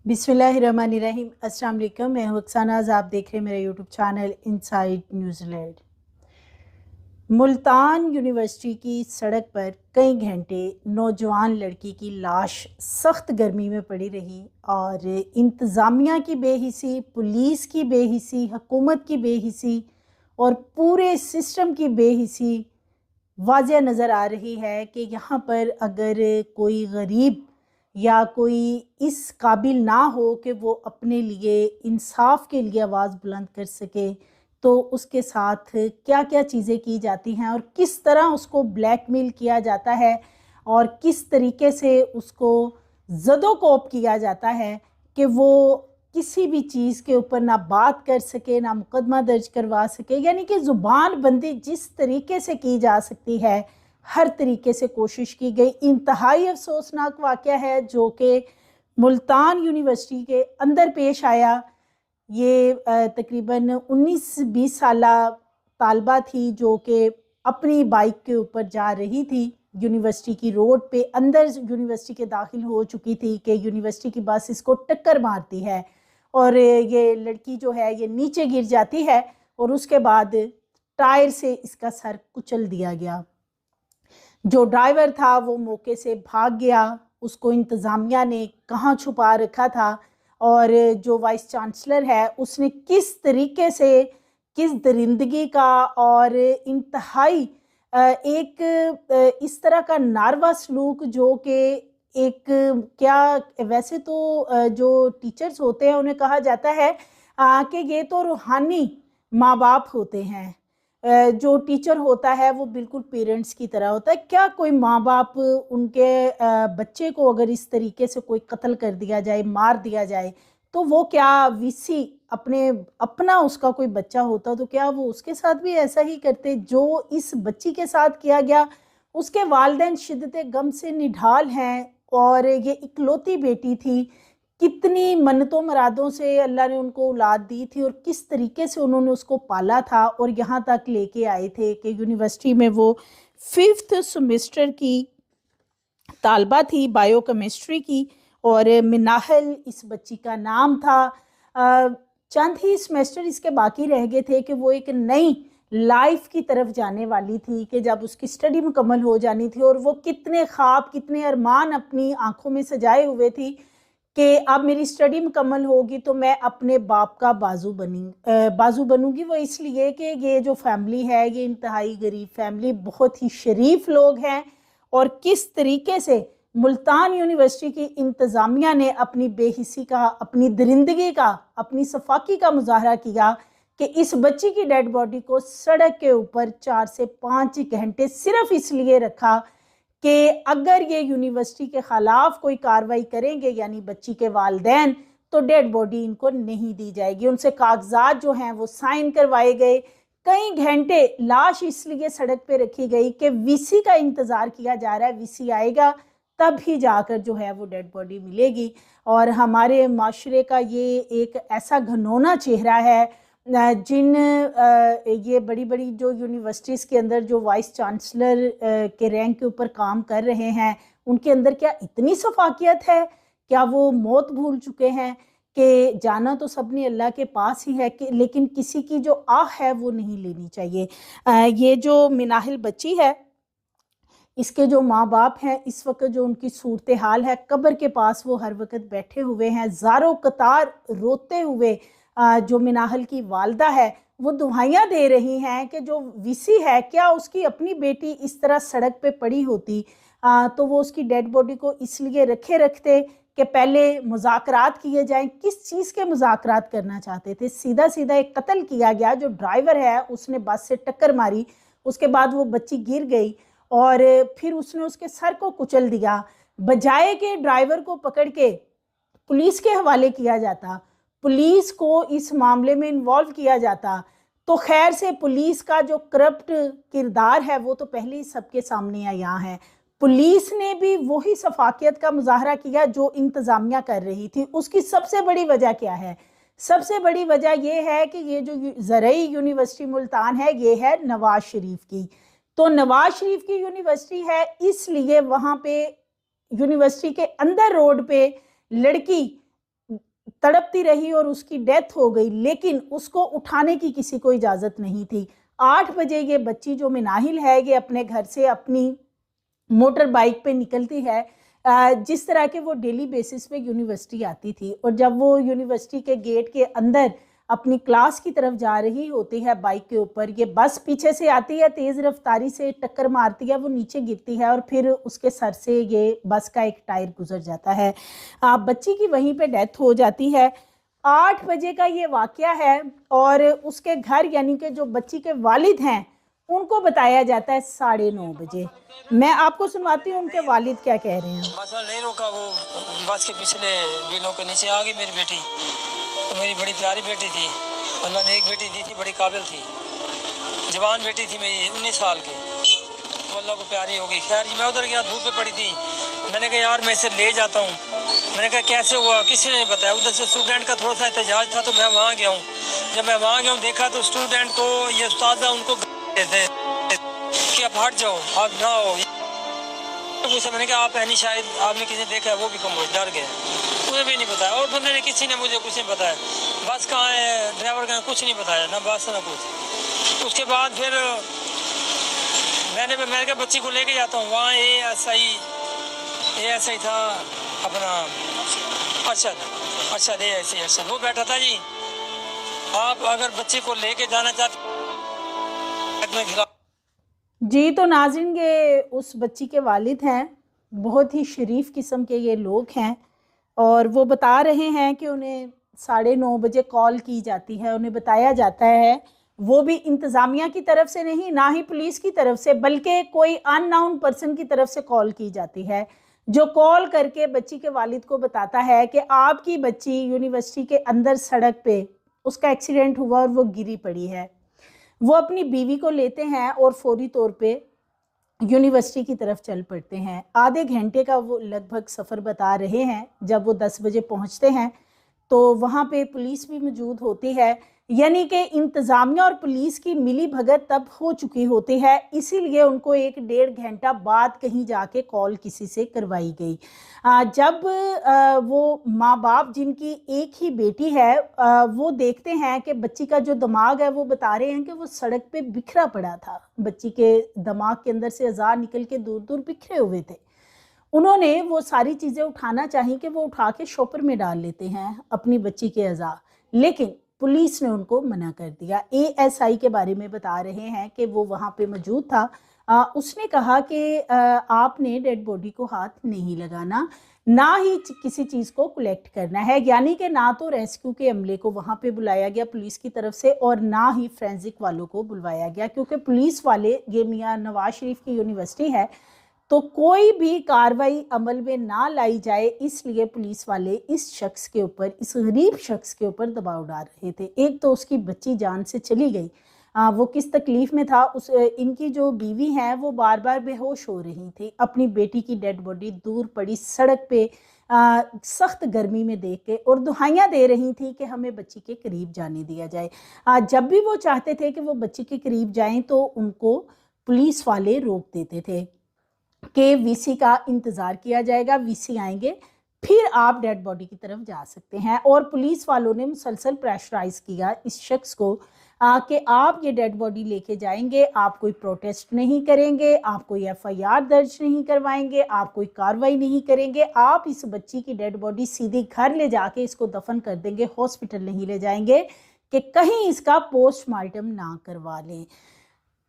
बिस्मिल्लाहिर्रहमानिर्रहीम। अस्सलाम वालेकुम। मैं हूं अक्सानाज़, आप देख रहे हैं मेरा YouTube channel inside New Zealand. Multan university की सड़क पर कई घंटे नौजवान लड़की की लाश सख्त गर्मी में पड़ी रही और इंतज़ामिया की बेहिसी, पुलिस की बेहिसी, हुकूमत की बेहिसी और पूरे सिस्टम की बेहिसी वाज़ह नज़र आ रही है कि यहाँ पर अगर कोई गरीब या कोई इस काबिल ना हो कि वो अपने लिए इंसाफ के लिए आवाज़ बुलंद कर सके, तो उसके साथ क्या क्या चीज़ें की जाती हैं और किस तरह उसको ब्लैकमेल किया जाता है और किस तरीके से उसको ज़दोकोप किया जाता है कि वो किसी भी चीज़ के ऊपर ना बात कर सके, ना मुकदमा दर्ज करवा सके। यानी कि ज़ुबान बंदी जिस तरीके से की जा सकती है, हर तरीके से कोशिश की गई। इंतहाई अफसोसनाक वाक़या है जो कि मुल्तान यूनिवर्सिटी के अंदर पेश आया। ये तकरीबन 19-20 साला तालबा थी जो कि अपनी बाइक के ऊपर जा रही थी यूनिवर्सिटी की रोड पे, अंदर यूनिवर्सिटी के दाखिल हो चुकी थी कि यूनिवर्सिटी की बस इसको टक्कर मारती है और ये लड़की जो है ये नीचे गिर जाती है और उसके बाद टायर से इसका सर कुचल दिया गया। जो ड्राइवर था वो मौके से भाग गया, उसको इंतज़ामिया ने कहाँ छुपा रखा था और जो वाइस चांसलर है उसने किस तरीके से, किस दरिंदगी का और इंतहाई एक इस तरह का नारवा सलूक जो कि एक क्या, वैसे तो जो टीचर्स होते हैं उन्हें कहा जाता है कि ये तो रूहानी माँ बाप होते हैं। जो टीचर होता है वो बिल्कुल पेरेंट्स की तरह होता है। क्या कोई माँ बाप उनके बच्चे को अगर इस तरीके से कोई कत्ल कर दिया जाए, मार दिया जाए, तो वो क्या वीसी अपना उसका कोई बच्चा होता तो क्या वो उसके साथ भी ऐसा ही करते जो इस बच्ची के साथ किया गया। उसके वालिदैन शिद्दत गम से निढाल हैं और ये इकलौती बेटी थी। कितनी मन्नतों मुरादों से अल्लाह ने उनको औलाद दी थी और किस तरीके से उन्होंने उसको पाला था और यहाँ तक लेके आए थे कि यूनिवर्सिटी में वो 5th सेमेस्टर की तालबा थी, बायोकेमिस्ट्री की, और मिनाहल इस बच्ची का नाम था। चंद ही सेमेस्टर इसके बाकी रह गए थे कि वो एक नई लाइफ की तरफ जाने वाली थी कि जब उसकी स्टडी मुकम्मल हो जानी थी और वो कितने ख्वाब, कितने अरमान अपनी आंखों में सजाए हुए थी कि अब मेरी स्टडी मुकम्मल होगी तो मैं अपने बाप का बाजू बनूंगी। वो इसलिए कि ये जो फैमिली है ये इंतहाई गरीब फैमिली, बहुत ही शरीफ लोग हैं और किस तरीके से मुल्तान यूनिवर्सिटी की इंतज़ामिया ने अपनी बेहिसी का, अपनी दरिंदगी का, अपनी सफाकी का मुजाहरा किया कि इस बच्ची की डेड बॉडी को सड़क के ऊपर 4 से 5 घंटे सिर्फ इसलिए रखा कि अगर ये यूनिवर्सिटी के खिलाफ कोई कार्रवाई करेंगे यानी बच्ची के वालिदैन, तो डेड बॉडी इनको नहीं दी जाएगी। उनसे कागजात जो हैं वो साइन करवाए गए। कई घंटे लाश इसलिए सड़क पे रखी गई कि वीसी का इंतज़ार किया जा रहा है, वीसी आएगा तब ही जाकर जो है वो डेड बॉडी मिलेगी। और हमारे माशरे का ये एक ऐसा घनौना चेहरा है जिन ये बड़ी बड़ी जो यूनिवर्सिटीज़ के अंदर जो वाइस चांसलर के रैंक के ऊपर काम कर रहे हैं, उनके अंदर क्या इतनी सफाकियत है? क्या वो मौत भूल चुके हैं कि जाना तो सबने अल्लाह के पास ही है, कि लेकिन किसी की जो आह है वो नहीं लेनी चाहिए। ये जो मिनाहिल बच्ची है, इसके जो माँ बाप हैं इस वक्त जो उनकी सूरत हाल है, कब्र के पास वो हर वक्त बैठे हुए हैं ज़ारो कतार रोते हुए। जो मिनाहल की वालदा है वो दुहाइयाँ दे रही हैं कि जो वीसी है, क्या उसकी अपनी बेटी इस तरह सड़क पे पड़ी होती तो वो उसकी डेड बॉडी को इसलिए रखते कि पहले मुज़ाकरात किए जाएं। किस चीज़ के मुज़ाकरात करना चाहते थे? सीधा सीधा एक कत्ल किया गया। जो ड्राइवर है उसने बस से टक्कर मारी, उसके बाद वो बच्ची गिर गई और फिर उसने उसके सर को कुचल दिया। बजाय के ड्राइवर को पकड़ के पुलिस के हवाले किया जाता, पुलिस को इस मामले में इन्वॉल्व किया जाता, तो खैर से पुलिस का जो करप्ट किरदार है वो तो पहले ही सबके सामने आया है। पुलिस ने भी वही सफाकियत का मुजाहरा किया जो इंतज़ामिया कर रही थी। उसकी सबसे बड़ी वजह क्या है? सबसे बड़ी वजह यह है कि ये जो ज़रई यूनिवर्सिटी मुल्तान है ये है नवाज शरीफ की। तो नवाज शरीफ की यूनिवर्सिटी है, इसलिए वहाँ पे यूनिवर्सिटी के अंदर रोड पे लड़की तड़पती रही और उसकी डेथ हो गई, लेकिन उसको उठाने की किसी को इजाज़त नहीं थी। 8 बजे ये बच्ची जो मिनाहिल है, ये अपने घर से अपनी मोटर बाइक पे निकलती है। जिस तरह के वो डेली बेसिस पे यूनिवर्सिटी आती थी, और जब वो यूनिवर्सिटी के गेट के अंदर अपनी क्लास की तरफ जा रही होती है बाइक के ऊपर, ये बस पीछे से आती है, तेज़ रफ्तारी से टक्कर मारती है, वो नीचे गिरती है और फिर उसके सर से ये बस का एक टायर गुजर जाता है। बच्ची की वहीं पे डेथ हो जाती है। 8 बजे का ये वाक़या है, और उसके घर यानी कि जो बच्ची के वालिद हैं उनको बताया जाता है 9:30 बजे। मैं आपको सुनवाती हूँ उनके वालिद क्या कह रहे हैं। बस नहीं रोका, वो बस के पिछले बिलों के नीचे आ गई मेरी बेटी। तो मेरी बड़ी प्यारी बेटी थी, अल्लाह ने एक बेटी दी थी, बड़ी काबिल थी, जवान बेटी थी मेरी 19 साल की, तो अल्लाह को प्यारी हो गई। खैर मैं उधर गया, धूप पे पड़ी थी, मैंने कहा यार मैं इसे ले जाता हूँ। मैंने कहा कैसे हुआ, किसी ने नहीं बताया। उधर से स्टूडेंट का थोड़ा सा एहतजाज था, तो मैं वहाँ गया हूँ। जब मैं वहाँ गया हूँ, देखा तो स्टूडेंट को ये उस्ताद उनको देते कि आप हट जाओ, आप ना हो। पूछा, मैंने कहा आप है नहीं, शायद आपने किसी ने देखा है, वो भी कम डर गए, मुझे भी नहीं बताया। और बंदे ने किसी ने मुझे कुछ नहीं बताया, बस कहाँ है, ड्राइवर कहाँ, कुछ नहीं बताया, ना बस ना कुछ। उसके बाद फिर मैंने कहा बच्ची को लेके जाता हूँ वहाँ। ये ऐसा ही था अपना अरशद ये ऐसे अरशद वो बैठा था जी। आप अगर बच्ची को लेके जाना चाहते जी, तो नाज़रीन ये उस बच्ची के वालिद हैं, बहुत ही शरीफ किस्म के ये लोग हैं, और वो बता रहे हैं कि उन्हें 9:30 बजे कॉल की जाती है, उन्हें बताया जाता है, वो भी इंतज़ामिया की तरफ से नहीं, ना ही पुलिस की तरफ से, बल्कि कोई अननोन पर्सन की तरफ से कॉल की जाती है, जो कॉल करके बच्ची के वालिद को बताता है कि आपकी बच्ची यूनिवर्सिटी के अंदर सड़क पे उसका एक्सीडेंट हुआ और वो गिरी पड़ी है। वो अपनी बीवी को लेते हैं और फौरी तौर पे यूनिवर्सिटी की तरफ चल पड़ते हैं। आधे घंटे का वो लगभग सफ़र बता रहे हैं। जब वो 10 बजे पहुंचते हैं तो वहाँ पे पुलिस भी मौजूद होती है, यानी कि इंतज़ामिया और पुलिस की मिली भगत तब हो चुकी होती है, इसीलिए उनको 1-1.5 घंटा बाद कहीं जाके कॉल किसी से करवाई गई। जब वो माँ बाप जिनकी एक ही बेटी है, वो देखते हैं कि बच्ची का जो दिमाग है, वो बता रहे हैं कि वो सड़क पे बिखरा पड़ा था, बच्ची के दिमाग के अंदर से अज़ा निकल के दूर दूर बिखरे हुए थे। उन्होंने वो सारी चीज़ें उठाना चाहिए कि वो उठा के शॉपर में डाल लेते हैं अपनी बच्ची के अज़ा, लेकिन पुलिस ने उनको मना कर दिया। एएसआई के बारे में बता रहे हैं कि वो वहाँ पे मौजूद था। उसने कहा कि आपने डेड बॉडी को हाथ नहीं लगाना, ना ही किसी चीज़ को कलेक्ट करना है, यानी कि ना तो रेस्क्यू के अमले को वहाँ पे बुलाया गया पुलिस की तरफ से, और ना ही फोरेंसिक वालों को बुलवाया गया, क्योंकि पुलिस वाले, ये मियाँ नवाज शरीफ की यूनिवर्सिटी है, तो कोई भी कार्रवाई अमल में ना लाई जाए, इसलिए पुलिस वाले इस शख्स के ऊपर, इस गरीब शख्स के ऊपर दबाव डाल रहे थे। एक तो उसकी बच्ची जान से चली गई, वो किस तकलीफ़ में था, इनकी जो बीवी हैं वो बार बार बेहोश हो रही थी, अपनी बेटी की डेड बॉडी दूर पड़ी सड़क पे सख्त गर्मी में देख के, और दुहाइयाँ दे रही थी कि हमें बच्ची के करीब जाने दिया जाए। जब भी वो चाहते थे कि वो बच्ची के करीब जाएं तो उनको पुलिस वाले रोक देते थे कि वीसी का इंतज़ार किया जाएगा, वीसी आएंगे फिर आप डेड बॉडी की तरफ जा सकते हैं। और पुलिस वालों ने मुसलसल प्रेशराइज किया इस शख्स को कि आप ये डेड बॉडी लेके जाएंगे, आप कोई प्रोटेस्ट नहीं करेंगे, आप कोई एफआईआर दर्ज नहीं करवाएंगे, आप कोई कार्रवाई नहीं करेंगे, आप इस बच्ची की डेड बॉडी सीधे घर ले जाके इसको दफन कर देंगे, हॉस्पिटल नहीं ले जाएंगे कि कहीं इसका पोस्टमार्टम ना करवा लें।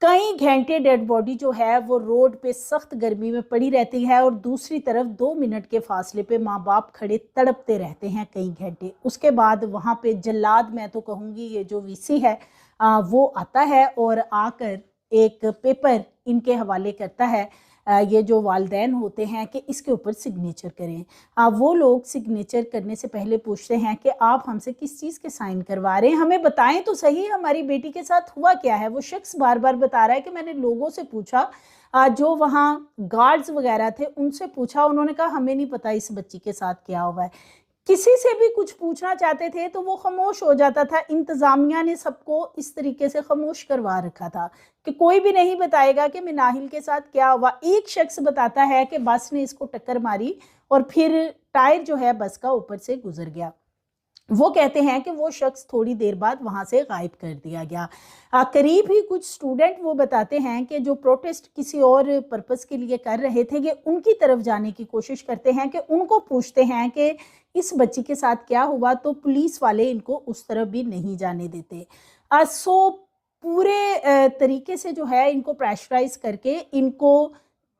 कई घंटे डेड बॉडी जो है वो रोड पे सख्त गर्मी में पड़ी रहती है, और दूसरी तरफ 2 मिनट के फासले पे माँ बाप खड़े तड़पते रहते हैं कई घंटे। उसके बाद वहाँ पे जल्लाद, मैं तो कहूँगी ये जो वीसी है, वो आता है और आकर एक पेपर इनके हवाले करता है, ये जो वालिदैन होते हैं, कि इसके ऊपर सिग्नेचर करें। वो लोग सिग्नेचर करने से पहले पूछते हैं कि आप हमसे किस चीज़ के साइन करवा रहे हैं, हमें बताएं तो सही हमारी बेटी के साथ हुआ क्या है। वो शख्स बार बार बता रहा है कि मैंने लोगों से पूछा, जो वहाँ गार्ड्स वगैरह थे उनसे पूछा, उन्होंने कहा हमें नहीं पता इस बच्ची के साथ क्या हुआ है। किसी से भी कुछ पूछना चाहते थे तो वो खामोश हो जाता था। इंतज़ामिया ने सबको इस तरीके से खामोश करवा रखा था कि कोई भी नहीं बताएगा कि मिनाहिल के साथ क्या हुआ। एक शख्स बताता है कि बस ने इसको टक्कर मारी और फिर टायर जो है बस का ऊपर से गुजर गया। وہ کہتے ہیں کہ وہ شخص تھوڑی دیر بعد وہاں سے غائب کر دیا گیا۔ قریب ہی کچھ اسٹوڈنٹ وہ بتاتے ہیں کہ جو پروٹیسٹ کسی اور پرپس کے لیے کر رہے تھے، یہ ان کی طرف جانے کی کوشش کرتے ہیں کہ ان کو پوچھتے ہیں کہ اس بچی کے ساتھ کیا ہوا، تو پولیس والے ان کو اس طرف بھی نہیں جانے دیتے۔ سو پورے طریقے سے جو ہے ان کو پریشرائز کر کے ان کو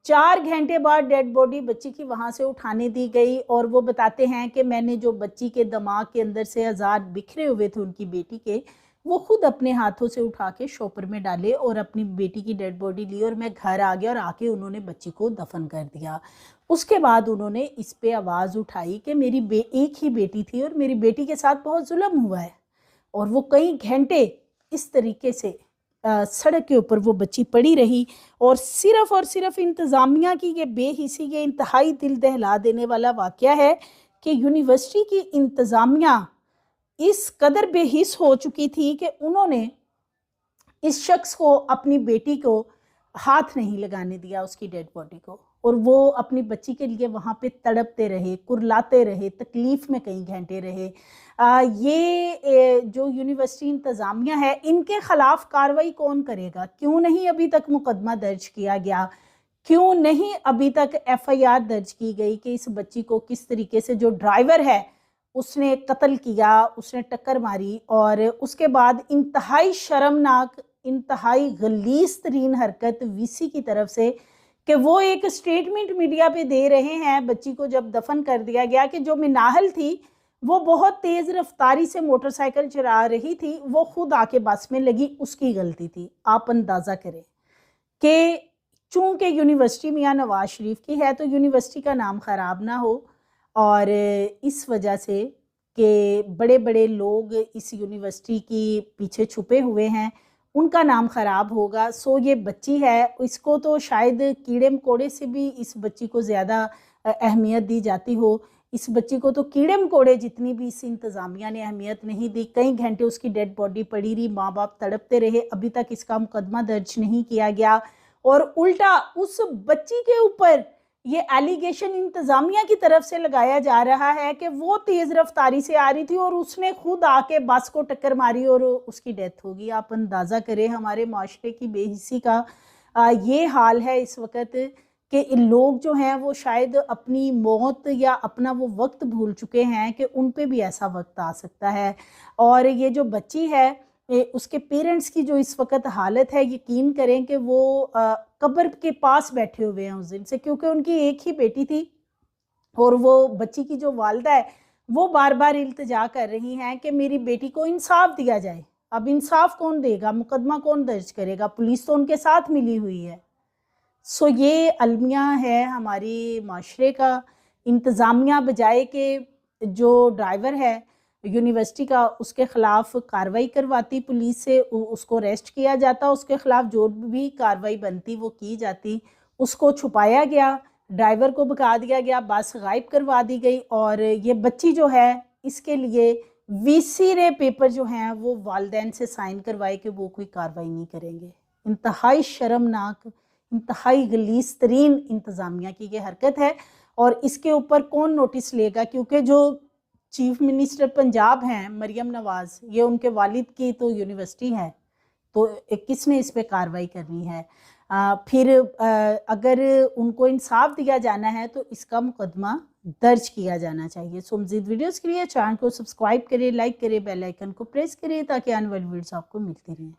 4 گھنٹے بعد ڈیڈ باڈی بچی کی وہاں سے اٹھانے دی گئی، اور وہ بتاتے ہیں کہ میں نے جو بچی کے دماغ کے اندر سے اعضاء بکھرے ہوئے تھے ان کی بیٹی کے، وہ خود اپنے ہاتھوں سے اٹھا کے شوپر میں ڈالے اور اپنی بیٹی کی ڈیڈ باڈی لی، اور میں گھر آ گیا اور آ کے انہوں نے بچی کو دفن کر دیا۔ اس کے بعد انہوں نے اس پہ آواز اٹھائی کہ میری ایک ہی بیٹی تھی اور میری بیٹی کے ساتھ بہت ظلم ہوا ہے، اور وہ کئی گھنٹے اس طریقے سے سڑک کے اوپر وہ بچی پڑی رہی، اور صرف انتظامیہ کی یہ بے حسی، یہ انتہائی دل دہلا دینے والا واقعہ ہے کہ یونیورسٹی کی انتظامیہ اس قدر بے حس ہو چکی تھی کہ انہوں نے اس شخص کو اپنی بیٹی کو ہاتھ نہیں لگانے دیا، اس کی ڈیڈ باڈی کو، اور وہ اپنی بچی کے لیے وہاں پہ تڑپتے رہے، کرلاتے رہے، تکلیف میں کئی گھنٹے رہے۔ یہ جو یونیورسٹی انتظامیہ ہے، ان کے خلاف کارروائی کون کرے گا؟ کیوں نہیں ابھی تک مقدمہ درج کیا گیا؟ کیوں نہیں ابھی تک ایف آئی آر درج کی گئی کہ اس بچی کو کس طریقے سے جو ڈرائیور ہے اس نے قتل کیا، اس نے ٹکر ماری، اور اس کے بعد انتہائی شرمناک، انتہائی غلیظ ترین حرکت وی سی کی طرف سے کہ وہ ایک سٹیٹمنٹ میڈیا پہ دے رہے ہیں بچی کو جب دفن کر دیا گیا کہ جو مناحل تھی وہ بہت تیز رفتاری سے موٹر سائیکل چلا رہی تھی، وہ خود آ کے بس میں لگی، اس کی غلطی تھی۔ آپ اندازہ کریں کہ چونکہ یونیورسٹی میاں نواز شریف کی ہے تو یونیورسٹی کا نام خراب نہ ہو، اور اس وجہ سے کہ بڑے بڑے لوگ اس یونیورسٹی کی پیچھے چھپے ہوئے ہیں، ان کا نام خراب ہوگا۔ سو یہ بچی ہے، اس کو تو شاید کیڑے مکوڑے سے بھی اس بچی کو زیادہ اہمیت دی جاتی ہو، اس بچی کو تو کیڑے مکوڑے جتنی بھی اس انتظامیہ نے اہمیت نہیں دی۔ کئی گھنٹے اس کی ڈیڈ باڈی پڑی رہی، ماں باپ تڑپتے رہے، ابھی تک اس کا مقدمہ درج نہیں کیا گیا، اور الٹا اس بچی کے اوپر یہ ایلیگیشن انتظامیہ کی طرف سے لگایا جا رہا ہے کہ وہ تیز رفتاری سے آ رہی تھی اور اس نے خود آ کے بس کو ٹکر ماری اور اس کی ڈیتھ ہوگی۔ آپ اندازہ کریں ہمارے معاشرے کی بے حسی کا یہ حال ہے اس وقت کہ لوگ جو ہیں وہ شاید اپنی موت یا اپنا وہ وقت بھول چکے ہیں کہ ان پہ بھی ایسا وقت آ سکتا ہے۔ اور یہ جو بچی ہے، اس کے پیرنٹس کی جو اس وقت حالت ہے، یقین کریں کہ وہ قبر کے پاس بیٹھے ہوئے ہیں اس دن سے، کیونکہ ان کی ایک ہی بیٹی تھی، اور وہ بچی کی جو والدہ ہے وہ بار بار التجا کر رہی ہیں کہ میری بیٹی کو انصاف دیا جائے۔ اب انصاف کون دے گا؟ مقدمہ کون درج کرے گا؟ پولیس تو ان کے ساتھ ملی ہوئی ہے۔ سو یہ المیہ ہے ہماری معاشرے کا۔ انتظامیہ بجائے کہ جو ڈرائیور ہے یونیورسٹی کا اس کے خلاف کارروائی کرواتی پولیس سے، اس کو ریسٹ کیا جاتا، اس کے خلاف جو بھی کارروائی بنتی وہ کی جاتی، اس کو چھپایا گیا، ڈرائیور کو بھگا دیا گیا، بس غائب کروا دی گئی، اور یہ بچی جو ہے اس کے لیے وی سی نے پیپر جو ہیں وہ والدین سے سائن کروائے کہ وہ کوئی کارروائی نہیں کریں گے۔ انتہائی شرمناک، انتہائی غلیظ ترین انتظامیہ کی یہ حرکت ہے، اور اس کے اوپر کون نوٹس لے گا؟ کیونکہ جو چیف منسٹر پنجاب ہیں مریم نواز، یہ ان کے والد کی تو یونیورسٹی ہے، تو کس نے اس پہ کارروائی کرنی ہے؟ پھر اگر ان کو انصاف دیا جانا ہے تو اس کا مقدمہ درج کیا جانا چاہیے۔ سو مزید ویڈیوز کے لیے چینل کو سبسکرائب کریں، لائک کریں، بیل آئیکن کو پریس کریں تاکہ آنے والی ویڈیوز آپ کو ملتی رہیں۔